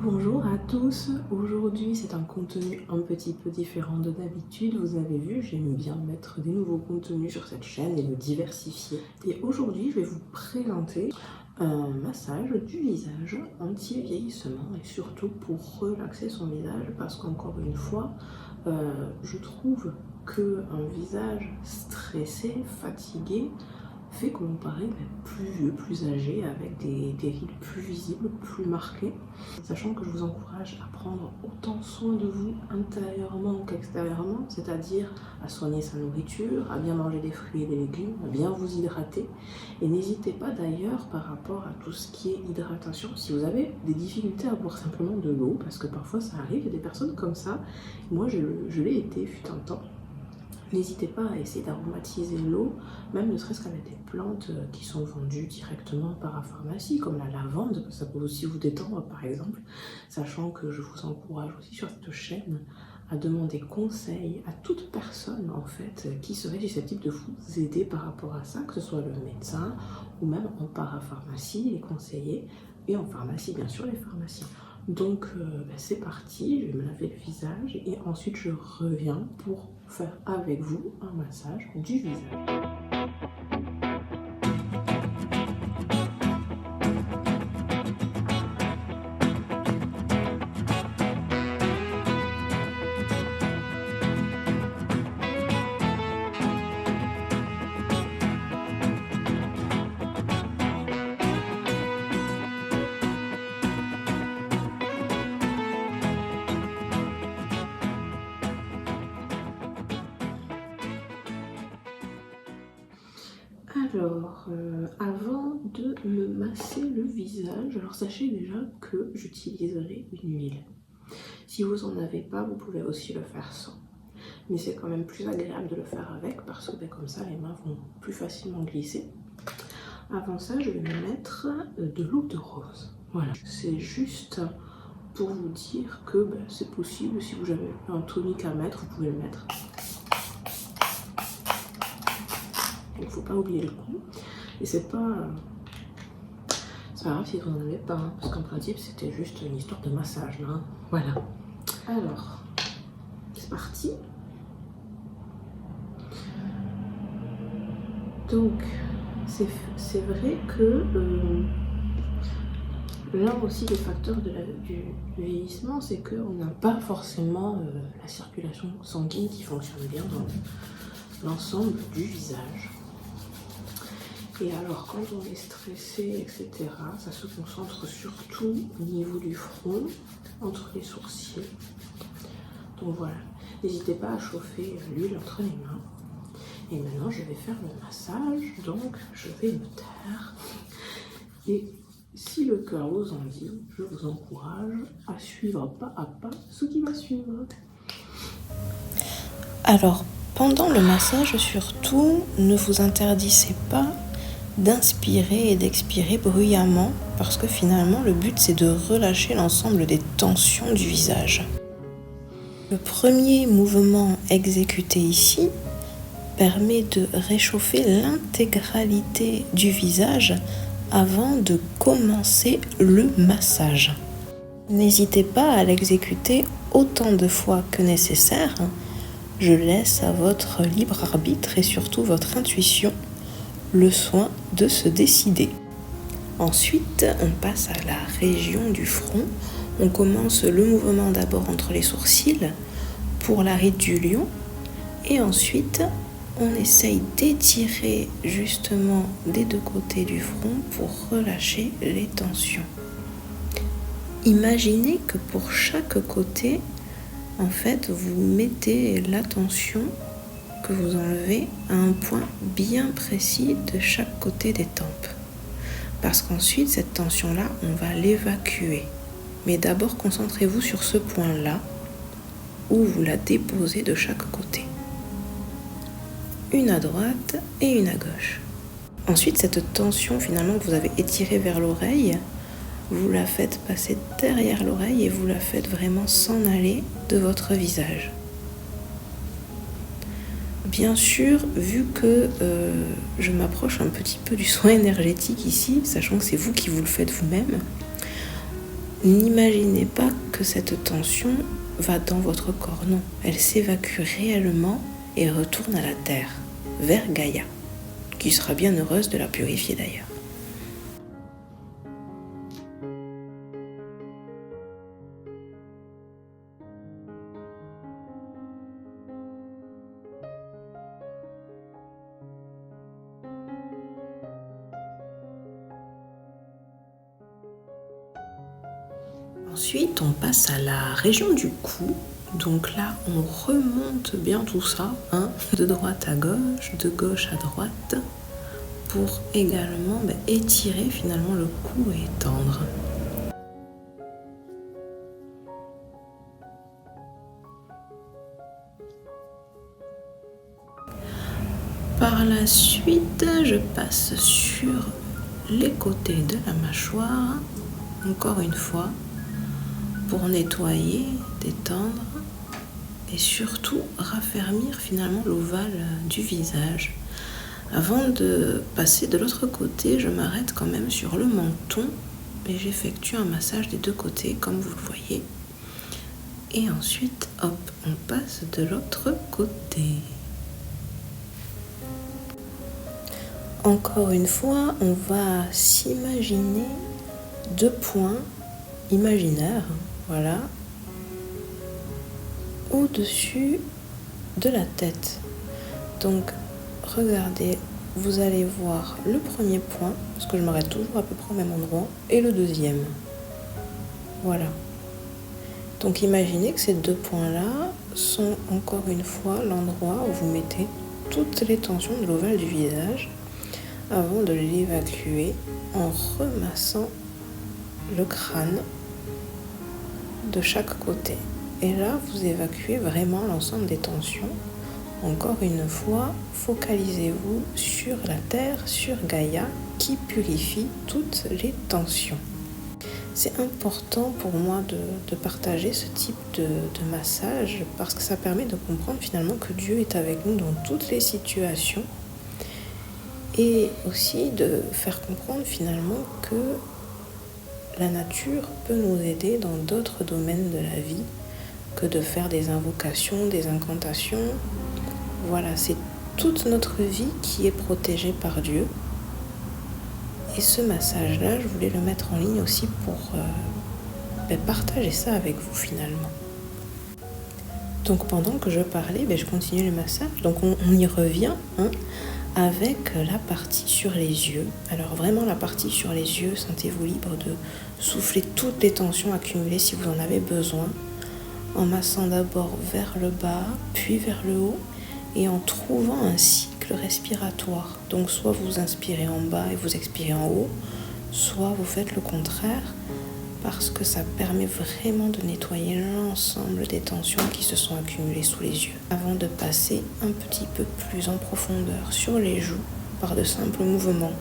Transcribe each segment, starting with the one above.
Bonjour à tous, aujourd'hui c'est un contenu un petit peu différent de d'habitude, vous avez vu, j'aime bien mettre des nouveaux contenus sur cette chaîne et me diversifier. Et aujourd'hui je vais vous présenter un massage du visage anti-vieillissement et surtout pour relaxer son visage parce qu'encore une fois, je trouve qu'un visage stressé, fatigué, fait que l'on paraît plus vieux, plus âgé, avec des rides plus visibles, plus marquées. Sachant que je vous encourage à prendre autant soin de vous intérieurement qu'extérieurement, c'est-à-dire à soigner sa nourriture, à bien manger des fruits et des légumes, à bien vous hydrater. Et n'hésitez pas d'ailleurs par rapport à tout ce qui est hydratation, si vous avez des difficultés à boire simplement de l'eau, parce que parfois ça arrive, il y a des personnes comme ça, moi je l'ai été, fut un temps. N'hésitez pas à essayer d'aromatiser l'eau, même ne serait-ce qu'avec des plantes qui sont vendues directement par la pharmacie, comme la lavande, ça peut aussi vous détendre par exemple, sachant que je vous encourage aussi sur cette chaîne à demander conseil à toute personne en fait qui serait susceptible de vous aider par rapport à ça, que ce soit le médecin ou même en parapharmacie, les conseillers, et en pharmacie bien sûr les pharmaciens. Donc c'est parti, je vais me laver le visage et ensuite je reviens pour faire avec vous un massage du visage. Alors, avant de me masser le visage, alors sachez déjà que j'utiliserai une huile. Si vous n'en avez pas, vous pouvez aussi le faire sans. Mais c'est quand même plus agréable de le faire avec parce que comme ça, les mains vont plus facilement glisser. Avant ça, je vais me mettre de l'eau de rose. Voilà, c'est juste pour vous dire que c'est possible. Si vous avez un tonique à mettre, vous pouvez le mettre. Il ne faut pas oublier le coup. Et c'est pas grave si vous n'en avez pas, hein, parce qu'en principe c'était juste une histoire de massage là. Voilà. Alors, c'est parti. Donc, c'est vrai que l'un aussi des facteurs du vieillissement, c'est qu'on n'a pas forcément la circulation sanguine qui fonctionne bien dans l'ensemble du visage. Et alors, quand on est stressé, etc., ça se concentre surtout au niveau du front, entre les sourcils. Donc voilà, n'hésitez pas à chauffer l'huile entre les mains. Et maintenant, je vais faire le massage, donc je vais me taire. Et si le cœur vous en dit, je vous encourage à suivre pas à pas ce qui va suivre. Alors, pendant le massage, surtout, ne vous interdisez pas d'inspirer et d'expirer bruyamment parce que finalement le but c'est de relâcher l'ensemble des tensions du visage. Le premier mouvement exécuté ici permet de réchauffer l'intégralité du visage avant de commencer le massage. N'hésitez pas à l'exécuter autant de fois que nécessaire. Je laisse à votre libre arbitre et surtout votre intuition le soin de se décider. Ensuite, on passe à la région du front. On commence le mouvement d'abord entre les sourcils pour la ride du lion et ensuite on essaye d'étirer justement des deux côtés du front pour relâcher les tensions. Imaginez que pour chaque côté, en fait, vous mettez la tension que vous enlevez à un point bien précis de chaque côté des tempes. Parce qu'ensuite, cette tension-là, on va l'évacuer. Mais d'abord, concentrez-vous sur ce point-là où vous la déposez de chaque côté. Une à droite et une à gauche. Ensuite, cette tension finalement que vous avez étirée vers l'oreille, vous la faites passer derrière l'oreille et vous la faites vraiment s'en aller de votre visage. Bien sûr, vu que je m'approche un petit peu du soin énergétique ici, sachant que c'est vous qui vous le faites vous-même, n'imaginez pas que cette tension va dans votre corps, non. Elle s'évacue réellement et retourne à la terre, vers Gaïa, qui sera bien heureuse de la purifier d'ailleurs. Ensuite, on passe à la région du cou. Donc là, on remonte bien tout ça, de droite à gauche, de gauche à droite, pour également étirer finalement le cou et étendre. Par la suite, je passe sur les côtés de la mâchoire, encore une fois, pour nettoyer, détendre et surtout raffermir finalement l'ovale du visage. Avant de passer de l'autre côté, je m'arrête quand même sur le menton et j'effectue un massage des deux côtés comme vous le voyez. Et ensuite, hop, on passe de l'autre côté. Encore une fois, on va s'imaginer 2 points imaginaires, voilà, au-dessus de la tête. Donc, regardez, vous allez voir le premier point, parce que je m'arrête toujours à peu près au même endroit, et le deuxième. Voilà. Donc, imaginez que ces 2 points-là sont encore une fois l'endroit où vous mettez toutes les tensions de l'ovale du visage avant de l'évacuer en remassant le crâne de chaque côté. Et là, vous évacuez vraiment l'ensemble des tensions. Encore une fois, focalisez-vous sur la Terre, sur Gaïa, qui purifie toutes les tensions. C'est important pour moi de partager ce type de massage parce que ça permet de comprendre finalement que Dieu est avec nous dans toutes les situations et aussi de faire comprendre finalement que la nature peut nous aider dans d'autres domaines de la vie que de faire des invocations, des incantations. Voilà, c'est toute notre vie qui est protégée par Dieu. Et ce massage-là, je voulais le mettre en ligne aussi pour partager ça avec vous finalement. Donc pendant que je parlais, je continue le massage. Donc on y revient avec la partie sur les yeux. Alors vraiment la partie sur les yeux, sentez-vous libre de souffler toutes les tensions accumulées si vous en avez besoin, en massant d'abord vers le bas, puis vers le haut, et en trouvant un cycle respiratoire. Donc soit vous inspirez en bas et vous expirez en haut, soit vous faites le contraire, parce que ça permet vraiment de nettoyer l'ensemble des tensions qui se sont accumulées sous les yeux. Avant de passer un petit peu plus en profondeur sur les joues, par de simples mouvements.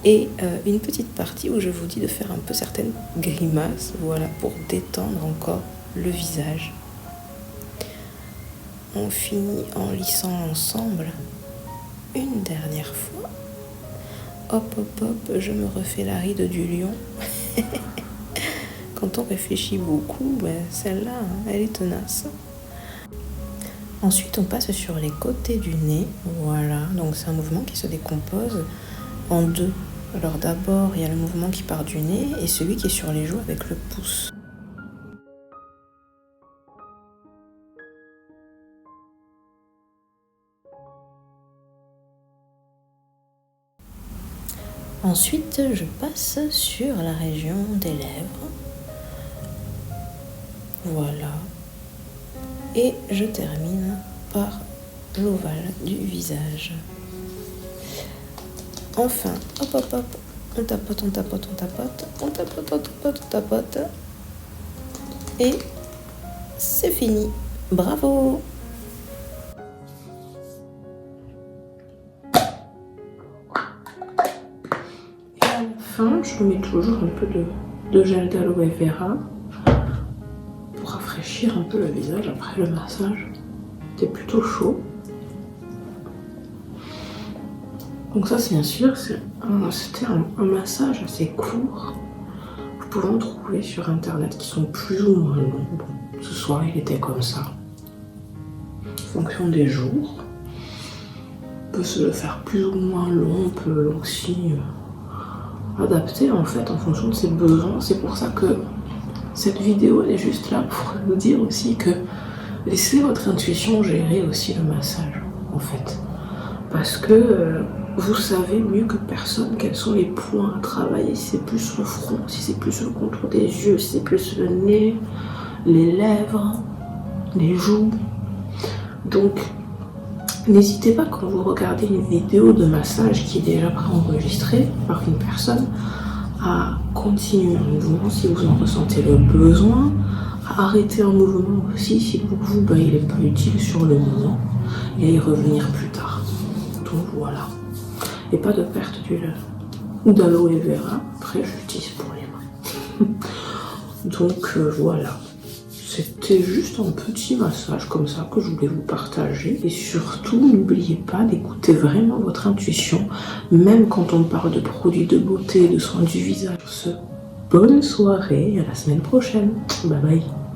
Et une petite partie où je vous dis de faire un peu certaines grimaces, voilà, pour détendre encore le visage. On finit en lissant l'ensemble une dernière fois. Hop, hop, hop, je me refais la ride du lion. Quand on réfléchit beaucoup, celle-là, elle est tenace. Ensuite, on passe sur les côtés du nez. Voilà, donc c'est un mouvement qui se décompose en 2. Alors d'abord, il y a le mouvement qui part du nez et celui qui est sur les joues avec le pouce. Ensuite, je passe sur la région des lèvres. Voilà. Et je termine par l'ovale du visage. Enfin, hop, hop, hop, on tapote, on tapote, on tapote, on tapote, on tapote, on tapote. Et c'est fini. Bravo! Enfin, je mets toujours un peu de gel d'aloe vera pour rafraîchir un peu le visage après le massage. C'était plutôt chaud. Donc ça, c'est bien sûr, c'était un massage assez court. Vous pouvez en trouver sur internet qui sont plus ou moins longs. Bon, ce soir il était comme ça. En fonction des jours, on peut se le faire plus ou moins long, on peut aussi adapter en fait en fonction de ses besoins. C'est pour ça que cette vidéo elle est juste là pour vous dire aussi que laissez votre intuition gérer aussi le massage en fait. Parce que vous savez mieux que personne quels sont les points à travailler, si c'est plus le front, si c'est plus le contour des yeux, si c'est plus le nez, les lèvres, les joues. Donc n'hésitez pas quand vous regardez une vidéo de massage qui est déjà préenregistrée par une personne à continuer un mouvement si vous en ressentez le besoin, à arrêter un mouvement aussi si pour vous il n'est pas utile sur le moment et à y revenir plus tard. Donc voilà. Et pas de perte d'huile ou d'aloe vera, après j'utilise pour les mains. Donc voilà. C'était juste un petit massage comme ça que je voulais vous partager. Et surtout, n'oubliez pas d'écouter vraiment votre intuition, même quand on parle de produits de beauté, de soins du visage. Bonne soirée et à la semaine prochaine. Bye bye.